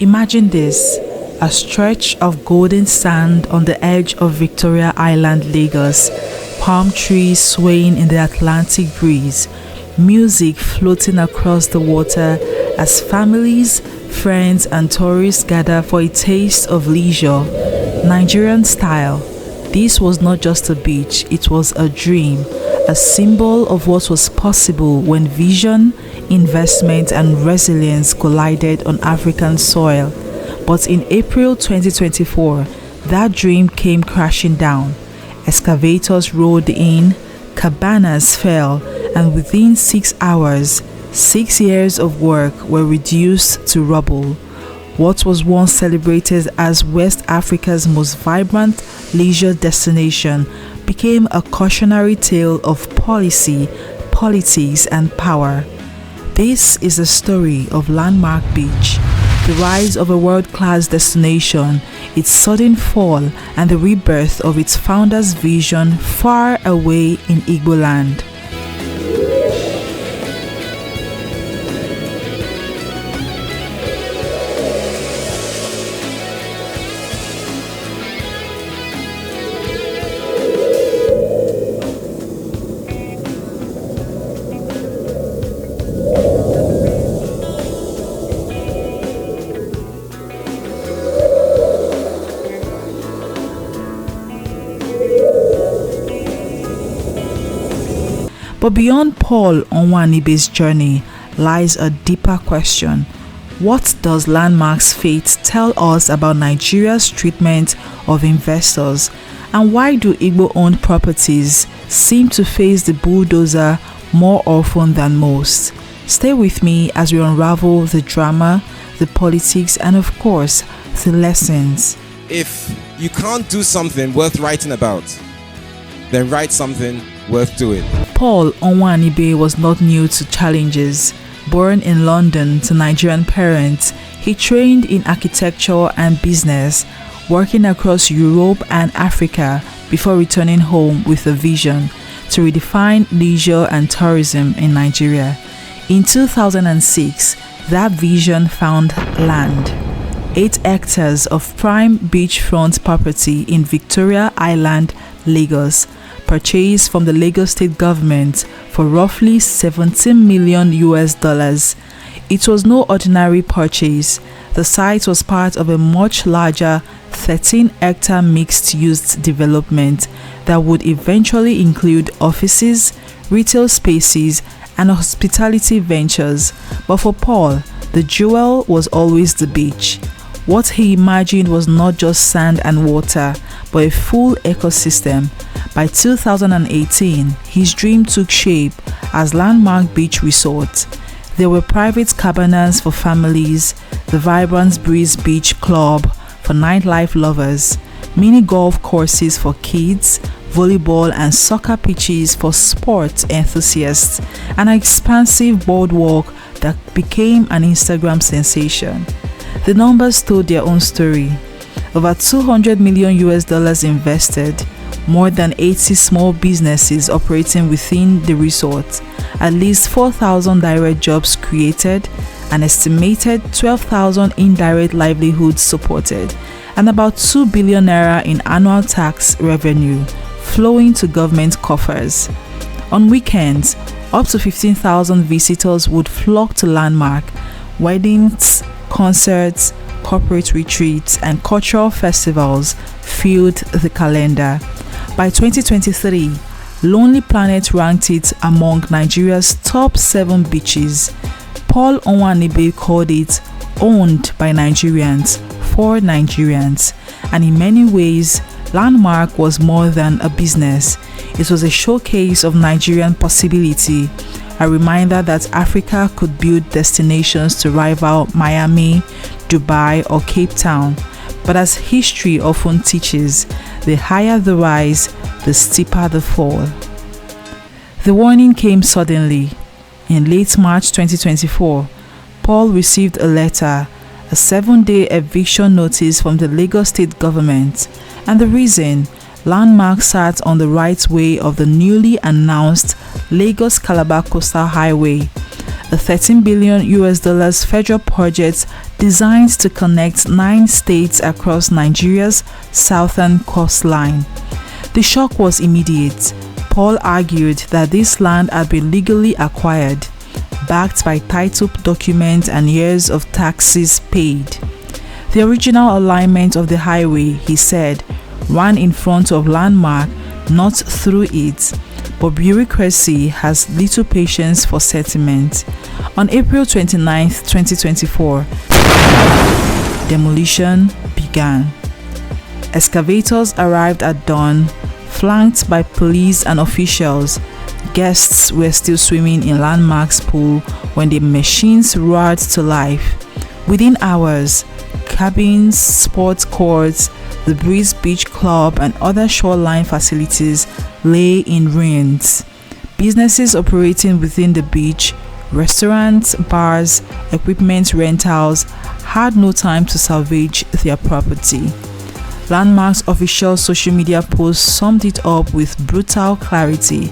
Imagine this, a stretch of golden sand on the edge of Victoria Island, Lagos, palm trees swaying in the Atlantic breeze, music floating across the water as families, friends and tourists gather for a taste of leisure, Nigerian style. This was not just a beach, it was a dream, a symbol of what was possible when vision, investment and resilience collided on African soil. But in April 2024, that dream came crashing down. Excavators rolled in, cabanas fell, and within 6 hours, 6 years of work were reduced to rubble. What was once celebrated as West Africa's most vibrant leisure destination became a cautionary tale of policy, politics, and power. This is the story of Landmark Beach, the rise of a world-class destination, its sudden fall, and the rebirth of its founder's vision far away in Igboland. But beyond Paul Onwuanibe's journey lies a deeper question. What does Landmark's fate tell us about Nigeria's treatment of investors? And why do Igbo-owned properties seem to face the bulldozer more often than most? Stay with me as we unravel the drama, the politics, and of course, the lessons. If you can't do something worth writing about, then write something worth doing. Paul Onwuanibe was not new to challenges. Born in London to Nigerian parents, he trained in architecture and business, working across Europe and Africa before returning home with a vision to redefine leisure and tourism in Nigeria. In 2006, that vision found land. 8 hectares of prime beachfront property in Victoria Island, Lagos, purchased from the Lagos state government for roughly $17 million. It was no ordinary purchase. The site was part of a much larger 13-hectare mixed-use development that would eventually include offices, retail spaces, and hospitality ventures. But for Paul, the jewel was always the beach. What he imagined was not just sand and water, but a full ecosystem. By 2018, his dream took shape as Landmark Beach Resort. There were private cabanas for families, the vibrant Breeze Beach Club for nightlife lovers, mini golf courses for kids, volleyball and soccer pitches for sports enthusiasts, and an expansive boardwalk that became an Instagram sensation. The numbers told their own story. Over $200 million invested, more than 80 small businesses operating within the resort, at least 4,000 direct jobs created, an estimated 12,000 indirect livelihoods supported, and about $2 billion in annual tax revenue flowing to government coffers. On weekends, up to 15,000 visitors would flock to Landmark. Weddings, concerts, corporate retreats, and cultural festivals filled the calendar. By 2023, Lonely Planet ranked it among Nigeria's top 7 beaches. Paul Onwuanibe called it owned by Nigerians for Nigerians, and in many ways, Landmark was more than a business. It was a showcase of Nigerian possibility, a reminder that Africa could build destinations to rival Miami, Dubai, or Cape Town. But as history often teaches, the higher the rise, the steeper the fall. The warning came suddenly. In late March 2024, Paul received a letter, a 7-day eviction notice from the Lagos state government, and the reason: Landmark sat on the right way of the newly announced Lagos-Calabar Coastal Highway, a $13 billion federal project designed to connect 9 states across Nigeria's southern coastline. The shock was immediate. Paul argued that this land had been legally acquired, backed by title documents and years of taxes paid. The original alignment of the highway, he said, ran in front of landmark, not through it, but bureaucracy has little patience for settlement. On April 29, 2024, demolition began. Excavators arrived at dawn, flanked by police and officials. Guests were still swimming in Landmark's pool when the machines roared to life. Within hours, cabins, sports courts, the Breeze Beach Club and other shoreline facilities lay in ruins. Businesses operating within the beach, restaurants, bars, equipment rentals, had no time to salvage their property. Landmark's official social media post summed it up with brutal clarity.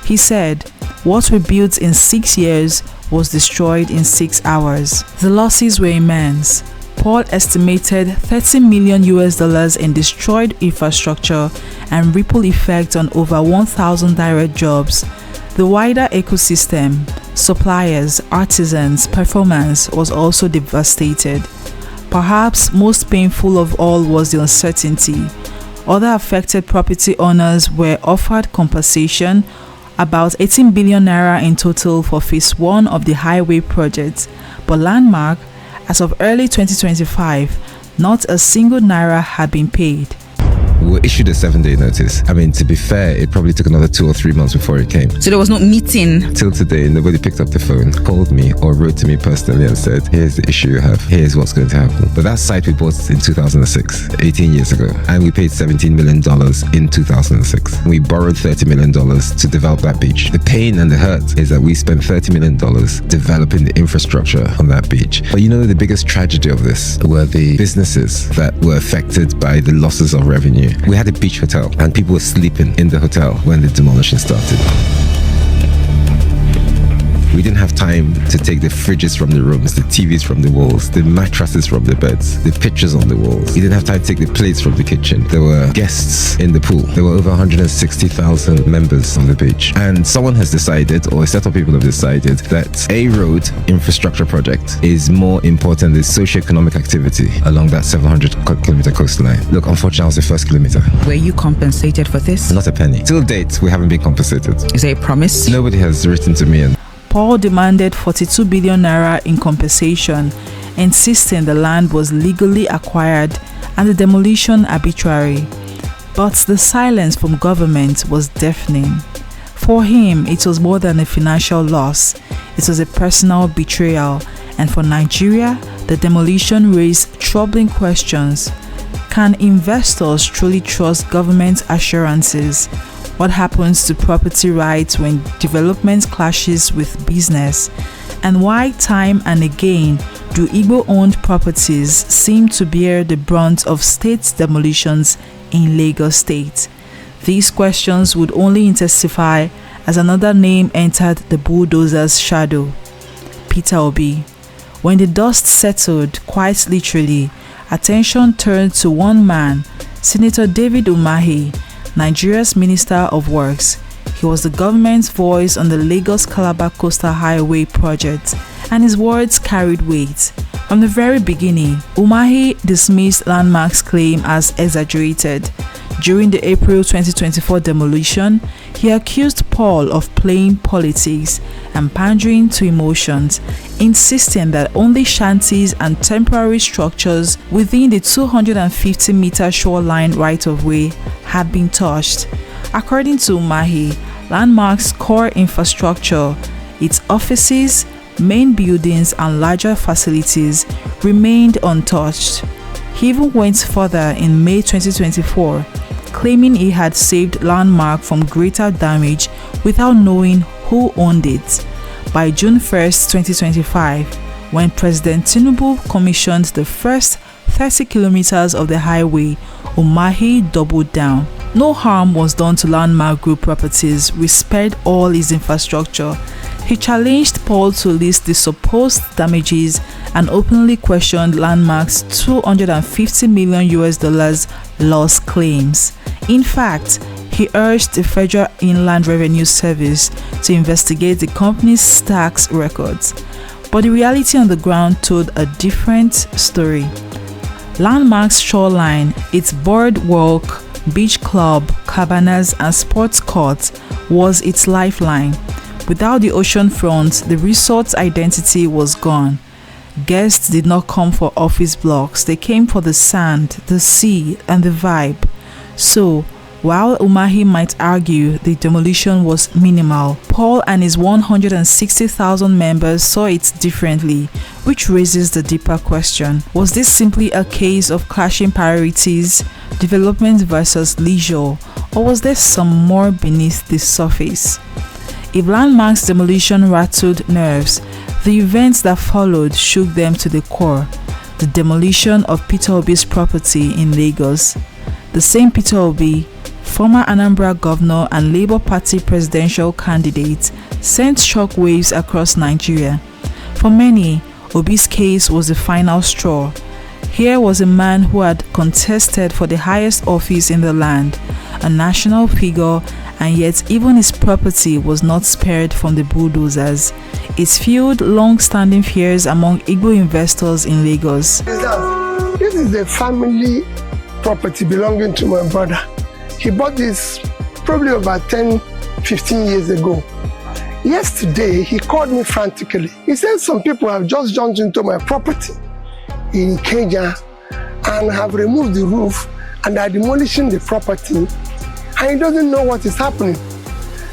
He said, "What we built in 6 years was destroyed in 6 hours." The losses were immense. Paul estimated $30 million in destroyed infrastructure and ripple effect on over 1,000 direct jobs. The wider ecosystem, suppliers, artisans, performance was also devastated. Perhaps most painful of all was the uncertainty. Other affected property owners were offered compensation, about 18 billion naira in total for phase 1 of the highway project, but Landmark, as of early 2025, not a single naira had been paid. We were issued a 7-day notice. I mean, to be fair, it probably took another 2 or 3 months before it came. So there was no meeting? Till today, nobody picked up the phone, called me, or wrote to me personally and said, "Here's the issue you have, here's what's going to happen." But that site we bought in 2006, 18 years ago, and we paid $17 million in 2006. We borrowed $30 million to develop that beach. The pain and the hurt is that we spent $30 million developing the infrastructure on that beach. But you know, the biggest tragedy of this were the businesses that were affected by the losses of revenue. We had a beach hotel and people were sleeping in the hotel when the demolition started. We didn't have time to take the fridges from the rooms, the TVs from the walls, the mattresses from the beds, the pictures on the walls. We didn't have time to take the plates from the kitchen. There were guests in the pool. There were over 160,000 members on the beach. And someone has decided, or a set of people have decided, that a road infrastructure project is more important than socio-economic activity along that 700-kilometer coastline. Look, unfortunately, I was the first kilometer. Were you compensated for this? Not a penny. Till date, we haven't been compensated. Is there a promise? Nobody has written to me and Paul demanded 42 billion naira in compensation, insisting the land was legally acquired and the demolition arbitrary. But the silence from government was deafening. For him, it was more than a financial loss. It was a personal betrayal, and for Nigeria, the demolition raised troubling questions. Can investors truly trust government assurances? What happens to property rights when development clashes with business? And why time and again do Igbo-owned properties seem to bear the brunt of state demolitions in Lagos State? These questions would only intensify as another name entered the bulldozer's shadow: Peter Obi. When the dust settled, quite literally, attention turned to one man, Senator David Umahi, Nigeria's Minister of Works. He was the government's voice on the Lagos-Calabar Coastal Highway project, and his words carried weight. From the very beginning, Umahi dismissed Landmark's claim as exaggerated. During the April 2024 demolition, he accused Paul of playing politics and pandering to emotions, insisting that only shanties and temporary structures within the 250-meter shoreline right-of-way had been touched. According to Umahi, Landmark's core infrastructure, its offices, main buildings and larger facilities remained untouched. He even went further in May 2024, claiming he had saved Landmark from greater damage without knowing who owned it. By June 1st, 2025, when President Tinubu commissioned the first 30 kilometers of the highway, Umahi doubled down. No harm was done to Landmark Group properties, we spared all his infrastructure. He challenged Paul to list the supposed damages and openly questioned Landmark's $250 million loss claims. In fact, he urged the Federal Inland Revenue Service to investigate the company's tax records. But the reality on the ground told a different story. Landmark's shoreline, its boardwalk, beach club, cabanas, and sports court was its lifeline. Without the ocean front, the resort's identity was gone. Guests did not come for office blocks, they came for the sand, the sea, and the vibe. So, while Umahi might argue the demolition was minimal, Paul and his 160,000 members saw it differently, which raises the deeper question. Was this simply a case of clashing priorities, development versus leisure, or was there some more beneath the surface? If Landmark's demolition rattled nerves, the events that followed shook them to the core. The demolition of Peter Obi's property in Lagos. The same Peter Obi, former Anambra governor and Labour Party presidential candidate, sent shockwaves across Nigeria. For many, Obi's case was the final straw. Here was a man who had contested for the highest office in the land, a national figure, and yet even his property was not spared from the bulldozers. It fueled long-standing fears among Igbo investors in Lagos. This is a family property belonging to my brother. He bought this probably about 10, 15 years ago. Yesterday, he called me frantically. He said some people have just jumped into my property in Kenya and have removed the roof and are demolishing the property, and he doesn't know what is happening.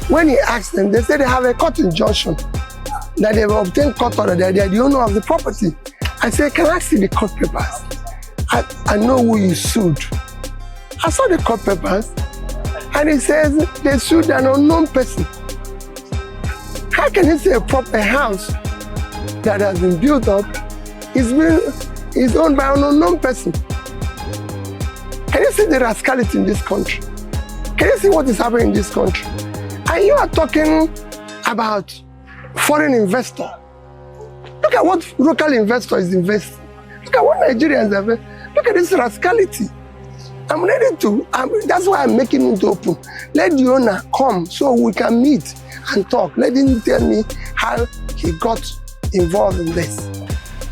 When he asked them, they said they have a court injunction, that they have obtained court order, that they are the owner of the property. I said, can I see the court papers? I know who you sued. I saw the court papers, and it says they sued an unknown person. How can you say a house that has been built up is owned by an unknown person? Can you see the rascality in this country? Can you see what is happening in this country? And you are talking about foreign investor. Look at what local investor is investing. Look at what Nigerians have. Look at this rascality. I'm ready to, that's why I'm making it open. Let the owner come so we can meet and talk. Let him tell me how he got involved in this.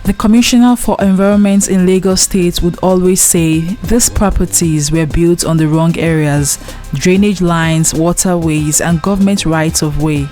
The Commissioner for Environment in Lagos State would always say these properties were built on the wrong areas, drainage lines, waterways, and government rights-of-way.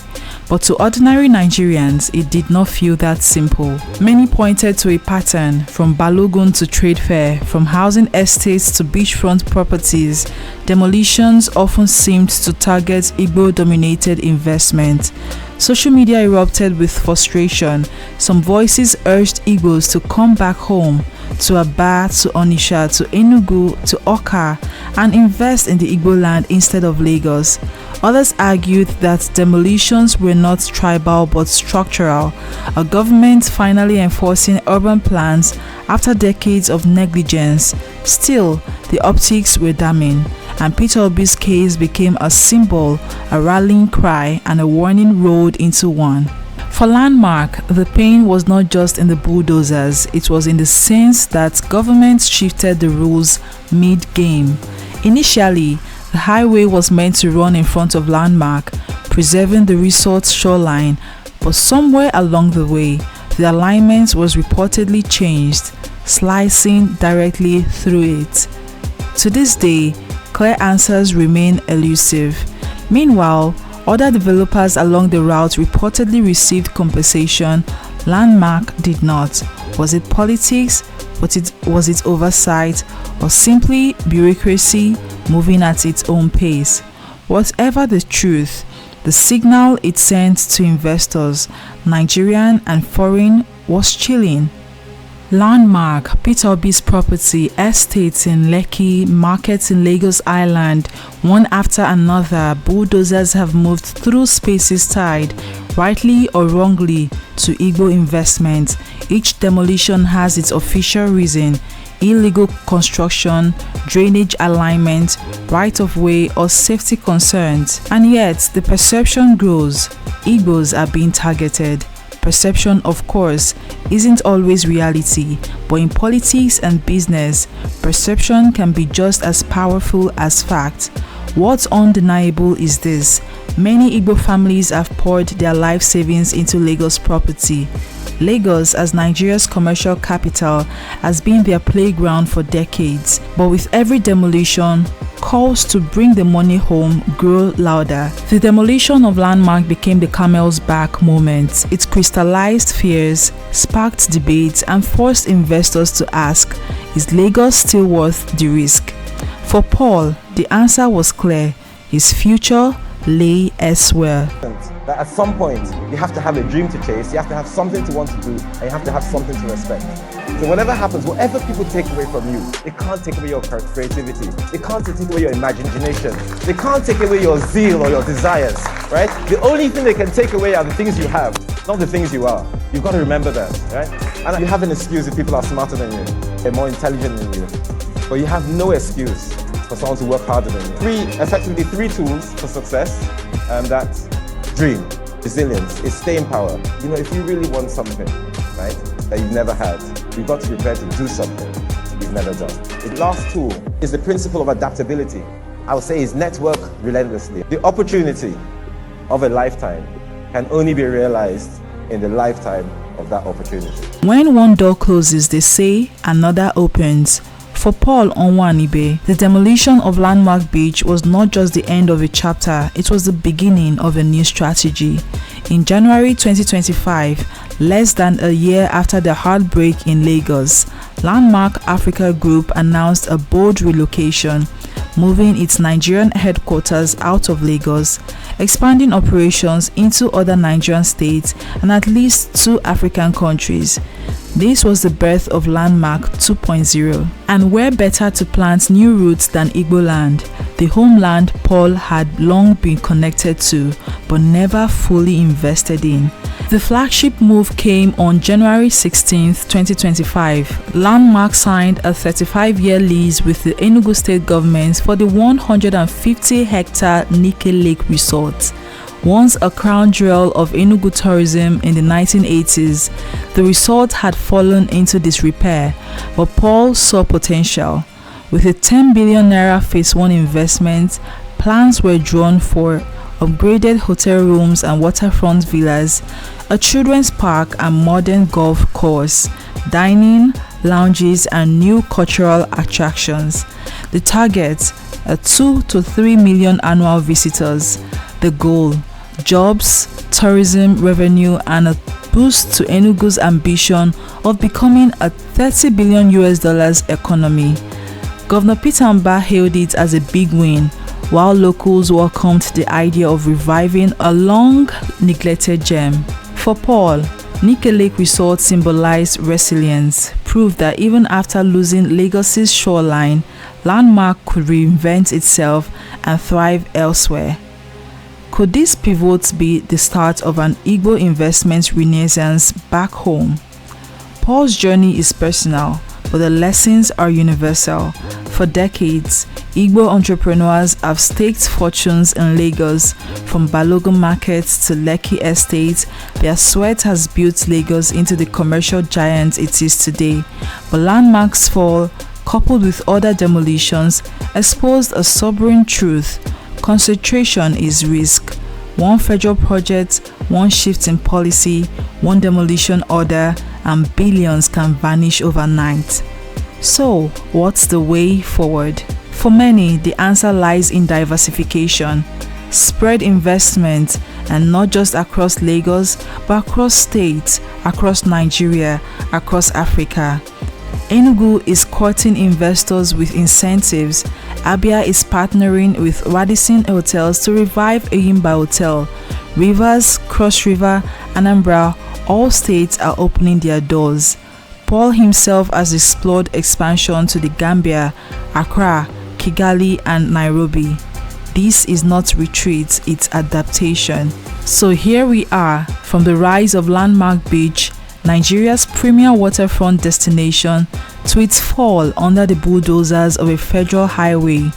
But to ordinary Nigerians, it did not feel that simple. Many pointed to a pattern, from Balogun to Trade Fair, from housing estates to beachfront properties. Demolitions often seemed to target Igbo-dominated investment. Social media erupted with frustration. Some voices urged Igbos to come back home, to Aba, to Onitsha, to Enugu, to Oka, and invest in the Igboland instead of Lagos. Others argued that demolitions were not tribal but structural, a government finally enforcing urban plans after decades of negligence. Still, the optics were damning, and Peter Obi's case became a symbol, a rallying cry, and a warning rolled into one. For Landmark, the pain was not just in the bulldozers, it was in the sense that governments shifted the rules mid-game. Initially, the highway was meant to run in front of Landmark, preserving the resort's shoreline, but somewhere along the way, the alignment was reportedly changed, slicing directly through it. To this day, clear answers remain elusive. Meanwhile, other developers along the route reportedly received compensation. Landmark did not. Was it politics? Was it oversight? Or simply bureaucracy moving at its own pace? Whatever the truth, the signal it sent to investors, Nigerian and foreign, was chilling. Landmark, Peter Obi's property, estates in Lekki, markets in Lagos Island, one after another, bulldozers have moved through spaces tied, rightly or wrongly, to Igbo investment. Each demolition has its official reason, illegal construction, drainage alignment, right-of-way or safety concerns. And yet, the perception grows. Igbos are being targeted. Perception, of course, isn't always reality, but in politics and business, perception can be just as powerful as fact. What's undeniable is this: many Igbo families have poured their life savings into Lagos property. Lagos, as Nigeria's commercial capital, has been their playground for decades, but with every demolition, calls to bring the money home grow louder. The demolition of Landmark became the camel's back moment. It crystallized fears, sparked debates, and forced investors to ask, is Lagos still worth the risk? For Paul, the answer was clear: his future lay elsewhere. That at some point, you have to have a dream to chase, you have to have something to want to do, and you have to have something to respect. So whatever happens, whatever people take away from you, it can't take away your creativity, it can't take away your imagination, they can't take away your zeal or your desires, right? The only thing they can take away are the things you have, not the things you are. You've got to remember that, right? And you have an excuse if people are smarter than you, they're more intelligent than you, but you have no excuse for someone to work harder than you. Effectively three tools for success, that's dream, resilience, is staying power. You know, if you really want something, right, that you've never had, you've got to be prepared to do something you've never done. The last tool is the principle of adaptability. I would say is network relentlessly. The opportunity of a lifetime can only be realized in the lifetime of that opportunity. When one door closes, they say another opens. For Paul Onwuanibe, the demolition of Landmark Beach was not just the end of a chapter, it was the beginning of a new strategy. In January 2025, less than a year after the heartbreak in Lagos, Landmark Africa Group announced a bold relocation, moving its Nigerian headquarters out of Lagos, expanding operations into other Nigerian states and at least 2 African countries. This was the birth of Landmark 2.0. And where better to plant new roots than Igboland, the homeland Paul had long been connected to but never fully invested in. The flagship move came on January 16, 2025. Landmark signed a 35-year lease with the Enugu state government for the 150-hectare Nike Lake Resort. Once a crown jewel of Enugu tourism in the 1980s, the resort had fallen into disrepair, but Paul saw potential. With a 10 billion naira phase 1 investment, plans were drawn for upgraded hotel rooms and waterfront villas, a children's park and modern golf course, dining, lounges, and new cultural attractions. The target, 2 to 3 million annual visitors. The goal, jobs, tourism revenue, and a boost to Enugu's ambition of becoming a $30 billion economy. Governor Peter Mbah hailed it as a big win, while locals welcomed the idea of reviving a long-neglected gem. For Paul, Nike Lake Resort symbolized resilience, proved that even after losing Lagos's shoreline, Landmark could reinvent itself and thrive elsewhere. Could this pivot be the start of an Igbo investment renaissance back home? Paul's journey is personal, but the lessons are universal. For decades, Igbo entrepreneurs have staked fortunes in Lagos, from Balogun markets to Lekki estates. Their sweat has built Lagos into the commercial giant it is today. But Landmark's fall, coupled with other demolitions, exposed a sobering truth. Concentration is risk. One federal project, one shift in policy, one demolition order, and billions can vanish overnight. So, what's the way forward? For many, the answer lies in diversification. Spread investment, and not just across Lagos, but across states, across Nigeria, across Africa. Enugu is courting investors with incentives. Abia is partnering with Radisson Hotels to revive Eyimba Hotel. Rivers, Cross River, Anambra, all states are opening their doors. Paul himself has explored expansion to the Gambia, Accra, Kigali, and Nairobi. This is not retreat, it's adaptation. So here we are, from the rise of Landmark Beach, Nigeria's premier waterfront destination, to its fall under the bulldozers of a federal highway